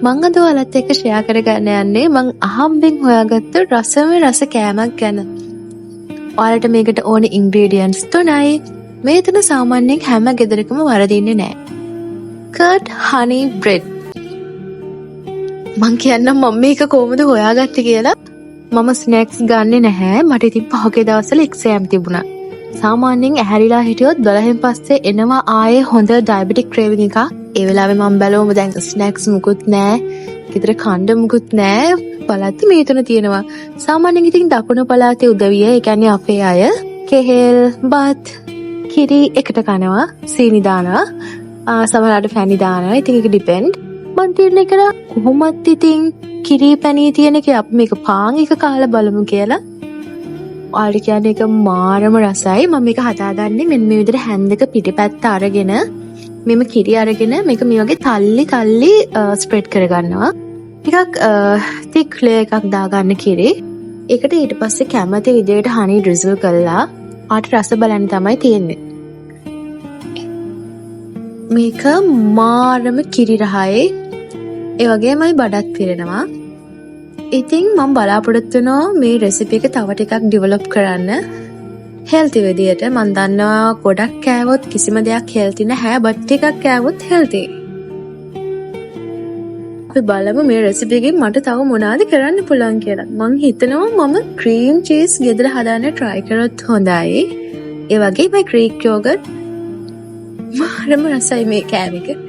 මං අද ඔයාලත් එක්ක ෂෙයා කරගන්න යන්නේ මං අහම්බෙන් හොයාගත්ත රස කෑමක් ගැන. ඔයාලට මේකට ඕන ඉන්ග්‍රීඩියන්ට්ස් 3යි. මේ 3 සාමාන්‍යයෙන් හැම ගෙදරකම වරදින්නේ නැහැ. Curd හනි bread. මං කියන්නම් මම මේක කොහොමද හොයාගත්තේ කියලා. මම ස්නැක්ස් ගන්නෙ නැහැ. මට ඉතින් පහුගිය දවස්වල එක්සෑම් තිබුණා. සාමාන්‍යයෙන් ඇහැරිලා හිටියොත් 12න් පස්සේ එනවා ආයේ හොඳ ඩයබටික් ක්‍රේවිං එකක්. ඒ වෙලාවේ මම බැලුවම දැන් ස්නැක්ස් මුකුත් නැහැ. ගෙදර කන්න මුකුත් නැහැ. පළාතේ මේ 3 තියෙනවා. සාමාන්‍යයෙන් ඉතින් දකුණු පළාතේ උදවිය, ඒ කියන්නේ අපේ අය කෙහෙල්, බත්, කිරි එකට කනවා, සීනි දානවා. සමහරවිට ෆැනි දානවා. ඉතින් ඒක ඩිපෙන්ඩ්. මන් තීරණය කරා කොහොමත් ඉතින් කිරි පැණි තියෙන එකේ අපි මේක පාන් එක කාලා බලමු කියලා. ඔයාලට කියන්නේ ඒක මාරම රසයි. මම මේක හදාගන්නේ මෙන්න මේ විදිහට හැන්දක පිටිපැත්ත අරගෙන මෙම කිරි අරගෙන මේක මේ වගේ තල්ලි ස්ප්‍රෙඩ් කරගන්නවා. ටිකක් thick layer එකක් දාගන්න කිරි. ඒකට ඊට පස්සේ කැමති විදිහට honey drizzle කරලා ආට රස බලන්න තමයි තියෙන්නේ. මේක මාරම කිරි රහයි. ඒ වගේමයි බඩත් පිරෙනවා. ඉතින් මම බලාපොරොත්තු වෙනවා මේ රෙසිපි එක තව ටිකක් ඩෙවලොප් කරන්න. හෙල්ති විදියට. මම දන්නවා ගොඩක් කෑවොත් කිසිම දෙයක් හෙල්ති නැහැ. බට් ටිකක් කෑවොත් හෙල්ති. අපි බලමු මේ රෙසිපි එකෙන් මට තව මොනවද කරන්න පුළුවන් කියලා. මම හිතනවා මම ක්‍රීම් චීස් ගෙදර හදාන්න try කරොත් හොඳයි. ඒ වගේමයි ග්‍රීක් යෝගට්. මාරම රසයි මේ කෑම එක.